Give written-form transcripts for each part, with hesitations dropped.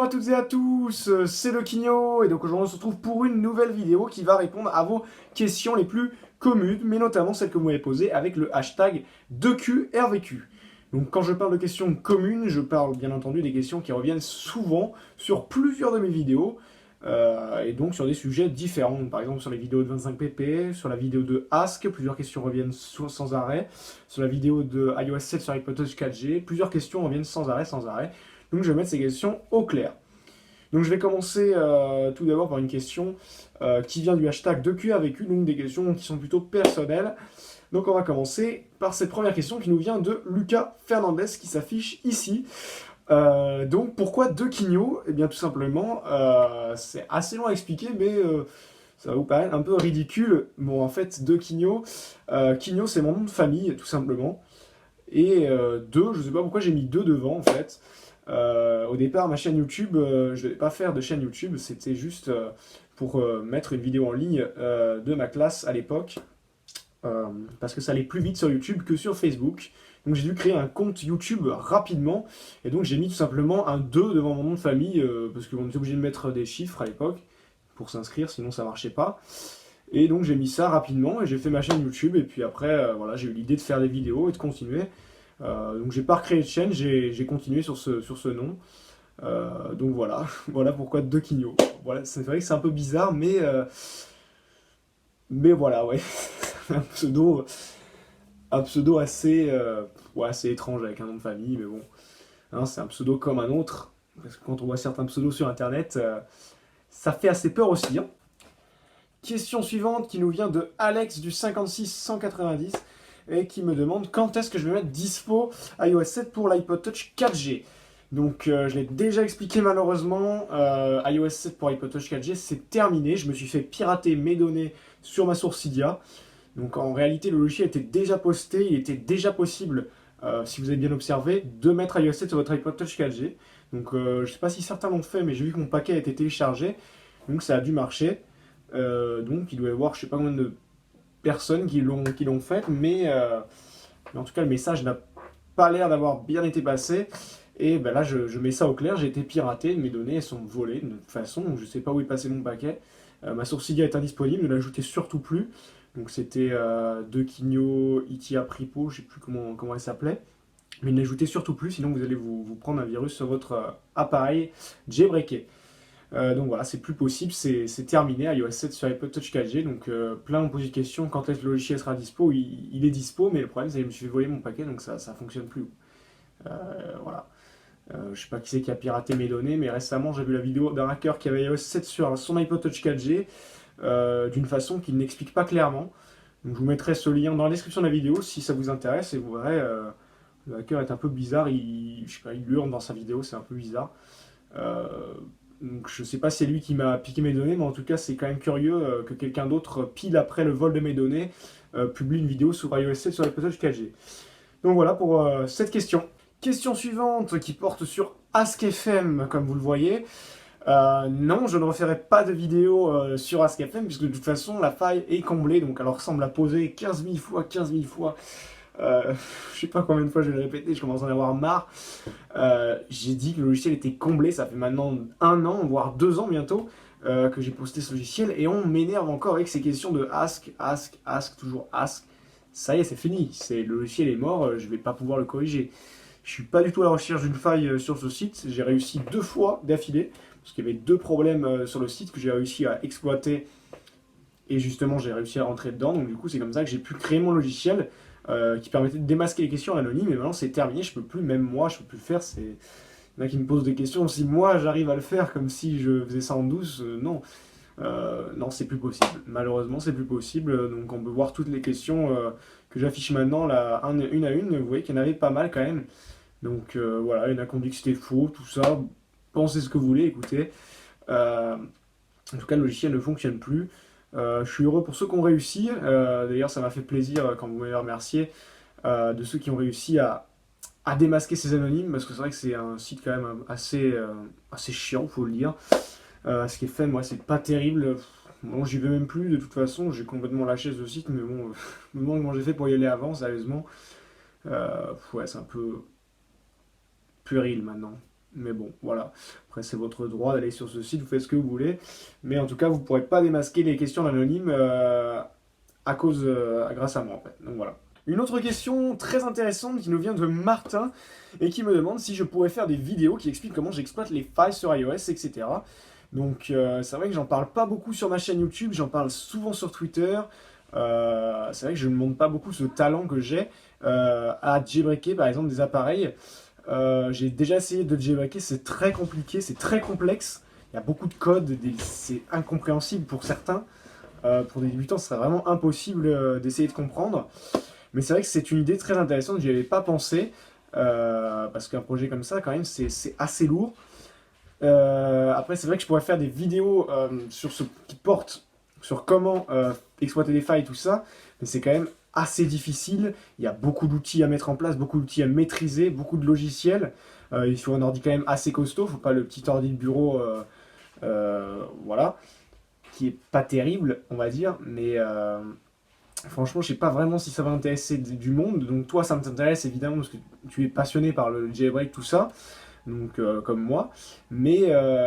à toutes et à tous, c'est le Quigno, et donc aujourd'hui on se retrouve pour une nouvelle vidéo qui va répondre à vos questions les plus communes, mais notamment celles que vous m'avez posées avec le hashtag 2QRVQ. Donc quand je parle de questions communes, je parle bien entendu des questions qui reviennent souvent sur plusieurs de mes vidéos, et donc sur des sujets différents. Par exemple sur les vidéos de 25pp, sur la vidéo de Ask, plusieurs questions reviennent sans arrêt. Sur la vidéo de iOS 7 sur iPod Touch 4G, plusieurs questions reviennent sans arrêt, sans arrêt. Donc je vais mettre ces questions au clair. Donc je vais commencer tout d'abord par une question qui vient du hashtag 2QAVQ, donc des questions qui sont plutôt personnelles. Donc on va commencer par cette première question qui nous vient de Lucas Fernandez qui s'affiche ici. Donc pourquoi 2 Quigno? Eh bien tout simplement, c'est assez long à expliquer, mais ça va vous paraître un peu ridicule. Bon en fait 2 Quigno, Quigno c'est mon nom de famille tout simplement. Et 2, je sais pas pourquoi j'ai mis 2 devant en fait. Au départ, ma chaîne YouTube, je ne devais pas faire de chaîne YouTube, c'était juste pour mettre une vidéo en ligne de ma classe à l'époque, parce que ça allait plus vite sur YouTube que sur Facebook. Donc j'ai dû créer un compte YouTube rapidement, et donc j'ai mis tout simplement un 2 devant mon nom de famille, parce qu'on était obligé de mettre des chiffres à l'époque pour s'inscrire, sinon ça marchait pas. Et donc j'ai mis ça rapidement, et j'ai fait ma chaîne YouTube, et puis après, voilà, j'ai eu l'idée de faire des vidéos et de continuer. Donc j'ai pas recréé de chaîne, j'ai continué sur ce nom. Donc voilà, voilà pourquoi 2 Quigno. Voilà, c'est vrai que c'est un peu bizarre, mais voilà, ouais, un pseudo assez, ouais, assez étrange avec un nom de famille, mais bon, hein, c'est un pseudo comme un autre, parce que quand on voit certains pseudos sur internet, ça fait assez peur aussi, hein. Question suivante qui nous vient de Alex du 56190 et qui me demande quand est-ce que je vais mettre dispo iOS 7 pour l'iPod Touch 4G. Donc je l'ai déjà expliqué malheureusement, iOS 7 pour iPod Touch 4G c'est terminé, je me suis fait pirater mes données sur ma source Cydia. Donc en réalité le logiciel était déjà posté, il était déjà possible, si vous avez bien observé, de mettre iOS 7 sur votre iPod Touch 4G. Donc je ne sais pas si certains l'ont fait, mais j'ai vu que mon paquet a été téléchargé, donc ça a dû marcher. Donc il doit y avoir je sais pas combien de personnes qui l'ont fait, mais en tout cas le message n'a pas l'air d'avoir bien été passé. Et ben là je mets ça au clair, j'ai été piraté, mes données elles sont volées de toute façon, donc je sais pas où est passé mon paquet. Ma source Cydia est indisponible, ne l'ajoutez surtout plus. Donc c'était 2 Quigno Itia Pripo, je sais plus comment elle s'appelait. Mais ne l'ajoutez surtout plus, sinon vous allez vous prendre un virus sur votre appareil jailbreaké. Donc voilà, c'est plus possible, c'est terminé, iOS 7 sur iPod Touch 4G, donc plein m'ont posé de questions, quand est-ce que le logiciel sera dispo? Il est dispo, mais le problème c'est que je me suis fait voler mon paquet, donc ça fonctionne plus. Voilà. Je sais pas qui c'est qui a piraté mes données, mais récemment j'ai vu la vidéo d'un hacker qui avait iOS 7 sur son iPod Touch 4G, d'une façon qu'il n'explique pas clairement. Donc je vous mettrai ce lien dans la description de la vidéo si ça vous intéresse, et vous verrez, le hacker est un peu bizarre, je sais pas, il hurle dans sa vidéo, c'est un peu bizarre. Donc je sais pas si c'est lui qui m'a piqué mes données, mais en tout cas c'est quand même curieux que quelqu'un d'autre, pile après le vol de mes données, publie une vidéo sur iOS 7 sur l'iPod Touch 4G. Donc voilà pour cette question. Question suivante qui porte sur AskFM, comme vous le voyez. Non, je ne referai pas de vidéo sur AskFM, puisque de toute façon la faille est comblée, donc elle ressemble à poser 15 000 fois, 15 000 fois. Je sais pas combien de fois je vais le répéter, je commence à en avoir marre. J'ai dit que le logiciel était comblé, ça fait maintenant 1 an, voire 2 ans bientôt, que j'ai posté ce logiciel, et on m'énerve encore avec ces questions de ask, toujours ask. Ça y est, c'est fini, le logiciel est mort, je vais pas pouvoir le corriger. Je suis pas du tout à la recherche d'une faille sur ce site, j'ai réussi 2 fois d'affilée, parce qu'il y avait 2 problèmes sur le site que j'ai réussi à exploiter, et justement j'ai réussi à rentrer dedans, donc du coup c'est comme ça que j'ai pu créer mon logiciel, qui permettait de démasquer les questions anonymes, et maintenant c'est terminé, je peux plus, même moi je peux plus le faire. Il y en a qui me posent des questions, si moi j'arrive à le faire comme si je faisais ça en douce, non. Non, c'est plus possible, malheureusement c'est plus possible, donc on peut voir toutes les questions que j'affiche maintenant, là, une à une, vous voyez qu'il y en avait pas mal quand même, donc voilà, il y en a qui ont dit que c'était faux, tout ça, pensez ce que vous voulez, écoutez. En tout cas le logiciel ne fonctionne plus. Je suis heureux pour ceux qui ont réussi. D'ailleurs, ça m'a fait plaisir quand vous m'avez remercié de ceux qui ont réussi à démasquer ces anonymes, parce que c'est vrai que c'est un site quand même assez chiant, faut le dire. Ce qui est fait, moi, c'est pas terrible. Bon, j'y vais même plus de toute façon, j'ai complètement lâché ce site, mais bon, je me demande comment j'ai fait pour y aller avant, sérieusement. Ouais, c'est un peu puéril maintenant. Mais bon, voilà. Après, c'est votre droit d'aller sur ce site, vous faites ce que vous voulez. Mais en tout cas, vous ne pourrez pas démasquer les questions anonymes grâce à moi, en fait. Donc voilà. Une autre question très intéressante qui nous vient de Martin et qui me demande si je pourrais faire des vidéos qui expliquent comment j'exploite les failles sur iOS, etc. Donc c'est vrai que j'en parle pas beaucoup sur ma chaîne YouTube, j'en parle souvent sur Twitter. C'est vrai que je ne montre pas beaucoup ce talent que j'ai à jailbreaker par exemple des appareils. J'ai déjà essayé de jailbreaker, c'est très compliqué, c'est très complexe. Il y a beaucoup de code, c'est incompréhensible pour certains. Pour des débutants, ce serait vraiment impossible d'essayer de comprendre. Mais c'est vrai que c'est une idée très intéressante, j'y avais pas pensé. Parce qu'un projet comme ça, quand même, c'est assez lourd. Après, c'est vrai que je pourrais faire des vidéos qui portent sur comment exploiter des failles, tout ça. Mais c'est quand même assez difficile. Il y a beaucoup d'outils à mettre en place, beaucoup d'outils à maîtriser, beaucoup de logiciels. Il faut un ordi quand même assez costaud. Il ne faut pas le petit ordi de bureau, voilà, qui est pas terrible, on va dire. Mais franchement, je sais pas vraiment si ça va intéresser du monde. Donc toi, ça t'intéresse évidemment parce que tu es passionné par le jailbreak, tout ça. Donc comme moi. Mais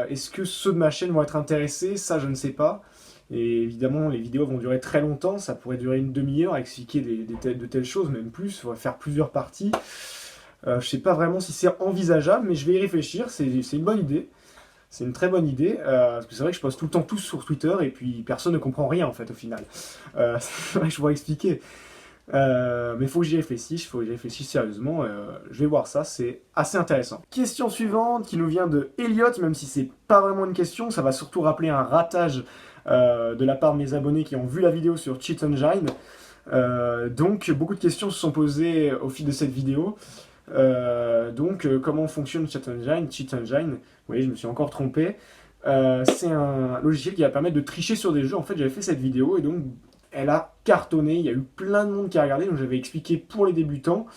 est-ce que ceux de ma chaîne vont être intéressés? Ça, je ne sais pas. Et évidemment, les vidéos vont durer très longtemps. Ça pourrait durer une demi-heure à expliquer de telles choses, même plus. Il faudrait faire plusieurs parties. Je sais pas vraiment si c'est envisageable, mais je vais y réfléchir. C'est une bonne idée. C'est une très bonne idée, parce que c'est vrai que je poste tout le temps tout sur Twitter et puis personne ne comprend rien en fait au final. C'est vrai que je pourrais expliquer. Mais il faut que j'y réfléchisse, sérieusement. Je vais voir ça, c'est assez intéressant. Question suivante qui nous vient de Elliot, même si c'est pas vraiment une question, ça va surtout rappeler un ratage de la part de mes abonnés qui ont vu la vidéo sur Cheat Engine. Donc beaucoup de questions se sont posées au fil de cette vidéo. Comment fonctionne Cheat Engine? Cheat Engine, vous voyez, je me suis encore trompé. C'est un logiciel qui va permettre de tricher sur des jeux. En fait, j'avais fait cette vidéo et donc elle a cartonné. Il y a eu plein de monde qui a regardé, donc j'avais expliqué pour les débutants.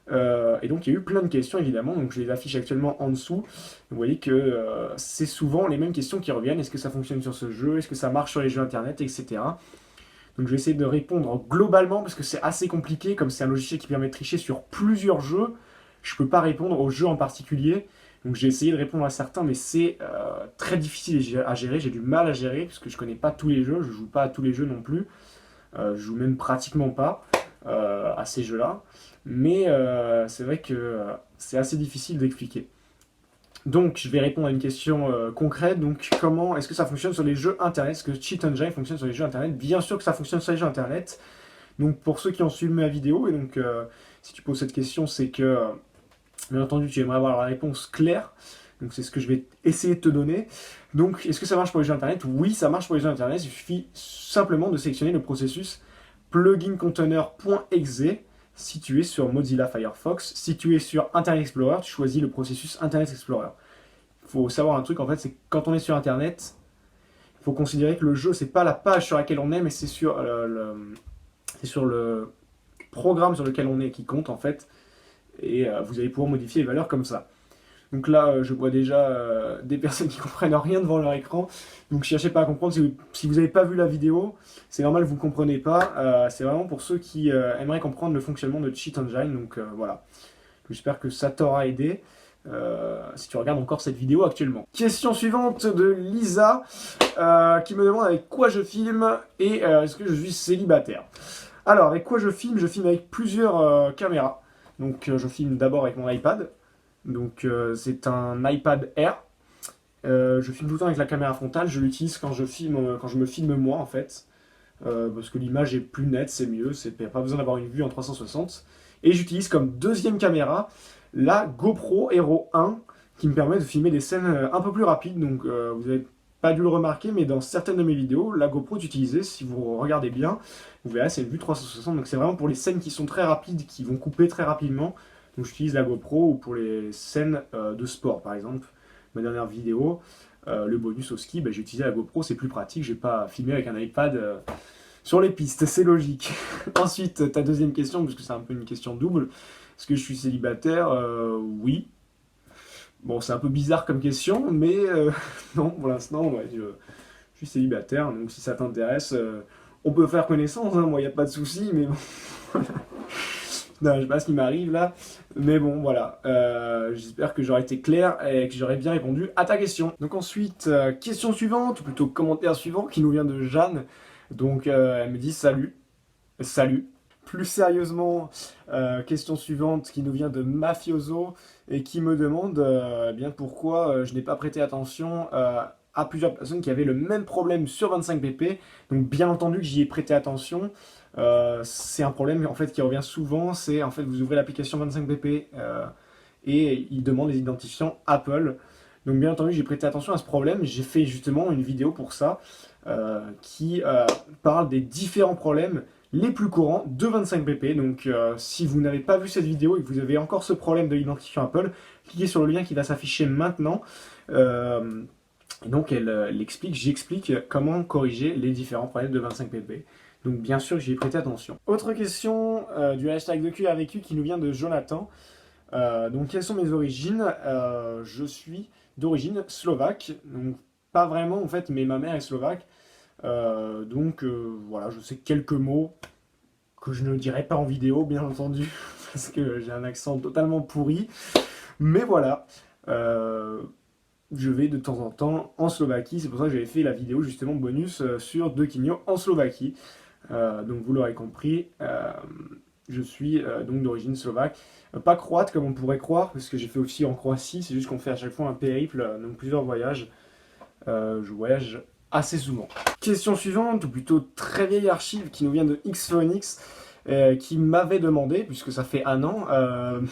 Et donc il y a eu plein de questions évidemment, donc je les affiche actuellement en dessous. Vous voyez que c'est souvent les mêmes questions qui reviennent. Est-ce que ça fonctionne sur ce jeu? Est-ce que ça marche sur les jeux internet, etc. Donc je vais essayer de répondre globalement parce que c'est assez compliqué, comme c'est un logiciel qui permet de tricher sur plusieurs jeux. Je ne peux pas répondre aux jeux en particulier. Donc j'ai essayé de répondre à certains, mais c'est très difficile à gérer. J'ai du mal à gérer parce que je ne connais pas tous les jeux. Je ne joue pas à tous les jeux non plus. Je joue même pratiquement pas à ces jeux-là. Mais c'est vrai que c'est assez difficile d'expliquer. Donc, je vais répondre à une question concrète. Donc, comment est-ce que ça fonctionne sur les jeux internet? Est-ce que Cheat Engine fonctionne sur les jeux internet? Bien sûr que ça fonctionne sur les jeux internet. Donc, pour ceux qui ont suivi ma vidéo, et donc, si tu poses cette question, c'est que, bien entendu, tu aimerais avoir la réponse claire. Donc, c'est ce que je vais essayer de te donner. Donc, est-ce que ça marche pour les jeux internet? Oui, ça marche pour les jeux internet. Il suffit simplement de sélectionner le processus plugincontainer.exe. Si tu es sur Mozilla Firefox, si tu es sur Internet Explorer, tu choisis le processus Internet Explorer. Il faut savoir un truc, en fait, c'est que quand on est sur Internet, il faut considérer que le jeu, c'est pas la page sur laquelle on est, mais c'est sur le programme sur lequel on est qui compte, en fait. Et vous allez pouvoir modifier les valeurs comme ça. Donc là, je vois déjà des personnes qui comprennent rien devant leur écran. Donc cherchez pas à comprendre. Si vous n'avez pas vu la vidéo, c'est normal, vous ne comprenez pas. C'est vraiment pour ceux qui aimeraient comprendre le fonctionnement de Cheat Engine. Donc voilà. J'espère que ça t'aura aidé. Si tu regardes encore cette vidéo actuellement. Question suivante de Lisa qui me demande avec quoi je filme et est-ce que je suis célibataire. Alors avec quoi je filme? Je filme avec plusieurs caméras. Donc je filme d'abord avec mon iPad. Donc c'est un iPad Air. Je filme tout le temps avec la caméra frontale. Je l'utilise quand je me filme moi en fait, parce que l'image est plus nette, c'est mieux. Il n'y a pas besoin d'avoir une vue en 360. Et j'utilise comme deuxième caméra la GoPro Hero 1 qui me permet de filmer des scènes un peu plus rapides. Donc vous n'avez pas dû le remarquer, mais dans certaines de mes vidéos, la GoPro est utilisée. Si vous regardez bien, vous verrez, c'est une vue 360. Donc c'est vraiment pour les scènes qui sont très rapides, qui vont couper très rapidement. Donc j'utilise la GoPro ou pour les scènes de sport par exemple. Ma dernière vidéo, le bonus au ski, j'ai utilisé la GoPro, c'est plus pratique, je vais pas filmer avec un iPad sur les pistes, c'est logique. Ensuite, ta deuxième question, parce que c'est un peu une question double, est-ce que je suis célibataire? Oui. Bon, c'est un peu bizarre comme question, mais non, pour l'instant, ouais, je suis célibataire, donc si ça t'intéresse, on peut faire connaissance, hein, moi il n'y a pas de souci, mais bon, voilà. Non, je sais pas ce qui m'arrive là, mais bon, voilà. J'espère que j'aurai été clair et que j'aurai bien répondu à ta question. Donc ensuite, question suivante, ou plutôt commentaire suivant, qui nous vient de Jeanne. Donc elle me dit salut. Salut. Plus sérieusement, question suivante qui nous vient de Mafioso et qui me demande eh bien pourquoi je n'ai pas prêté attention à plusieurs personnes qui avaient le même problème sur 25 pp. Donc bien entendu que j'y ai prêté attention. C'est un problème en fait qui revient souvent. C'est en fait vous ouvrez l'application 25 pp et il demande les identifiants Apple. Donc bien entendu j'ai prêté attention à ce problème. J'ai fait justement une vidéo pour ça qui parle des différents problèmes les plus courants de 25 pp. Donc si vous n'avez pas vu cette vidéo et que vous avez encore ce problème de l'identifiant Apple, cliquez sur le lien qui va s'afficher maintenant. Et donc j'explique comment corriger les différents problèmes de 25 pp. Donc bien sûr j'y ai prêté attention. Autre question du hashtag de QRVQ qui nous vient de Jonathan. Donc quelles sont mes origines? Je suis d'origine slovaque, donc pas vraiment en fait, mais ma mère est slovaque. Voilà, je sais quelques mots que je ne dirai pas en vidéo, bien entendu, parce que j'ai un accent totalement pourri. Mais voilà, je vais de temps en temps en Slovaquie, c'est pour ça que j'avais fait la vidéo justement bonus sur Dequinho en Slovaquie. Donc vous l'aurez compris, je suis donc d'origine slovaque. Pas croate comme on pourrait croire, parce que j'ai fait aussi en Croatie, c'est juste qu'on fait à chaque fois un périple, donc plusieurs voyages. Je voyage assez souvent. Question suivante, ou plutôt très vieille archive qui nous vient de Xphonix, qui m'avait demandé, puisque ça fait un an,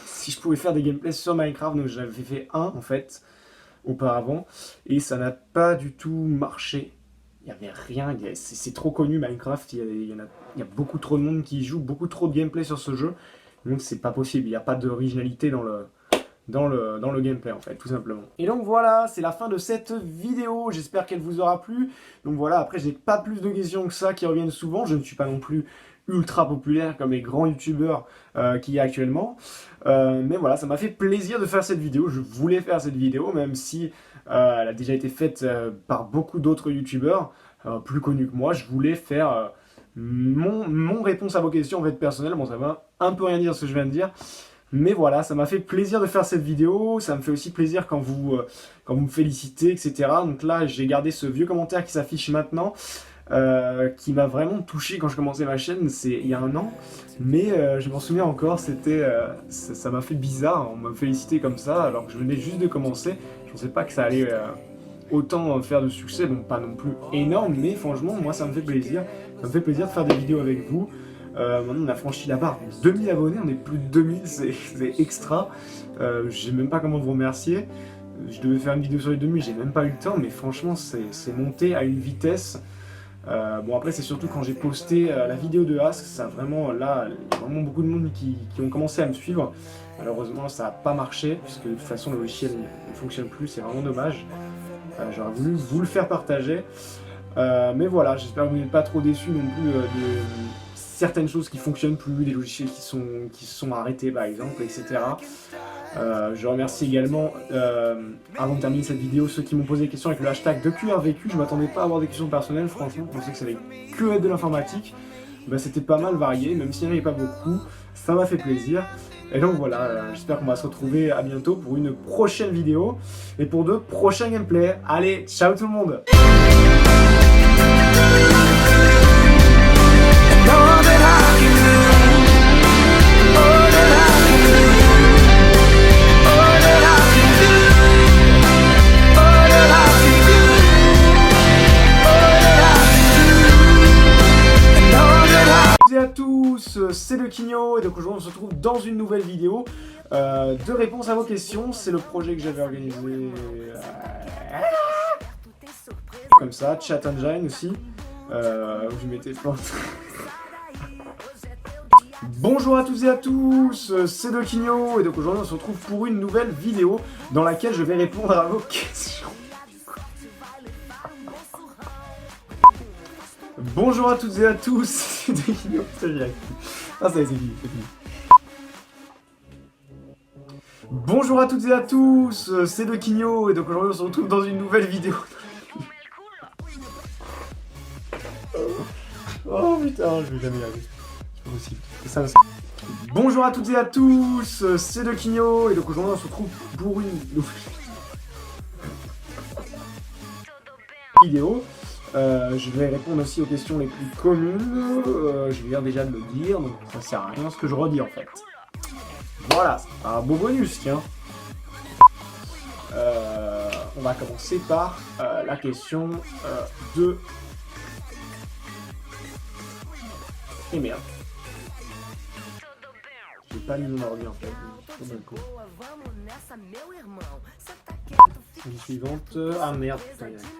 si je pouvais faire des gameplays sur Minecraft. Donc j'avais fait un en fait auparavant et ça n'a pas du tout marché. Il n'y avait rien, c'est trop connu Minecraft, il y a beaucoup trop de monde qui joue, beaucoup trop de gameplay sur ce jeu, donc c'est pas possible, il n'y a pas d'originalité dans le gameplay en fait, tout simplement. Et donc voilà, c'est la fin de cette vidéo, j'espère qu'elle vous aura plu. Donc voilà, après j'ai pas plus de questions que ça qui reviennent souvent, je ne suis pas non plus ultra populaire comme les grands youtubeurs qu'il y a actuellement. Mais voilà, ça m'a fait plaisir de faire cette vidéo, je voulais faire cette vidéo, même si elle a déjà été faite par beaucoup d'autres youtubeurs plus connus que moi. Je voulais faire mon réponse à vos questions en fait personnelle. Bon, ça va un peu rien dire ce que je viens de dire, mais voilà, ça m'a fait plaisir de faire cette vidéo. Ça me fait aussi plaisir quand vous me félicitez, etc. Donc là, j'ai gardé ce vieux commentaire qui s'affiche maintenant, qui m'a vraiment touché quand je commençais ma chaîne, c'est il y a un an. Mais je m'en souviens encore, ça m'a fait bizarre, on m'a félicité comme ça, alors que je venais juste de commencer. Je pensais pas que ça allait autant faire de succès, donc pas non plus énorme, mais franchement, moi ça me fait plaisir. Ça me fait plaisir de faire des vidéos avec vous. Maintenant on a franchi la barre 2000 abonnés, on est plus de 2000, c'est extra. Je sais même pas comment vous remercier. Je devais faire une vidéo sur les 2000, j'ai même pas eu le temps, mais franchement c'est monté à une vitesse. Bon après c'est surtout quand j'ai posté la vidéo de Ask, ça vraiment là, il y a vraiment beaucoup de monde qui ont commencé à me suivre. Malheureusement ça n'a pas marché, puisque de toute façon le logiciel ne fonctionne plus, c'est vraiment dommage. J'aurais voulu vous le faire partager. Mais voilà, j'espère que vous n'êtes pas trop déçus non plus de certaines choses qui fonctionnent plus, des logiciels qui sont arrêtés par exemple, etc. Je remercie également, avant de terminer cette vidéo, ceux qui m'ont posé des questions avec le hashtag de QRVQ. Je m'attendais pas à avoir des questions personnelles, franchement, je pensais que ça allait que être de l'informatique. Bah, c'était pas mal varié, même s'il n'y en avait pas beaucoup, ça m'a fait plaisir. Et donc voilà, j'espère qu'on va se retrouver à bientôt pour une prochaine vidéo et pour de prochains gameplays. Allez, ciao tout le monde! Salut à tous, c'est Dequinho et donc aujourd'hui on se retrouve dans une nouvelle vidéo de réponse à vos questions. C'est le projet que j'avais organisé comme ça, Chat Engine aussi, où je m'étais planté. Bonjour à tous et à tous, c'est Dequinho et donc aujourd'hui on se retrouve pour une nouvelle vidéo dans laquelle je vais répondre à vos questions. Bonjour à toutes et à tous, c'est Dequinho, ah ça y est, c'est fini. Bonjour à toutes et à tous, c'est Dequinho et donc aujourd'hui on se retrouve dans une nouvelle vidéo. Oh putain, je vais jamais y arriver. Aussi. C'est ça, bonjour à toutes et à tous, c'est Dequinho et donc aujourd'hui on se retrouve pour une vidéo. Je vais répondre aussi aux questions les plus communes. Je viens déjà de le dire, donc ça sert à rien ce que je redis en fait. Voilà, un beau bonus, tiens. On va commencer par la question de... Et merde. J'ai pas mis mon ordi en fait. La suivante. Ah merde, putain, il y a écrit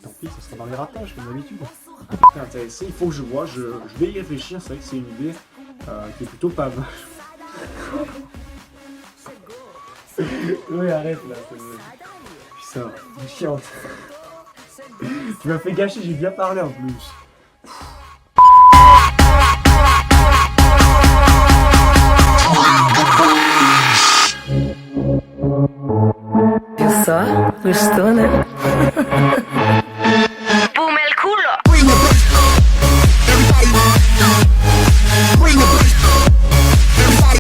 tant pis, ça sera dans les ratages comme d'habitude. C'est intéressé, il faut que je vois, je vais y réfléchir, c'est vrai que c'est une idée qui est plutôt pas mal. Oui, arrête là. Putain, c'est chiante. Tu m'as fait gâcher, j'ai bien parlé en plus. Viu só? Gostou, né?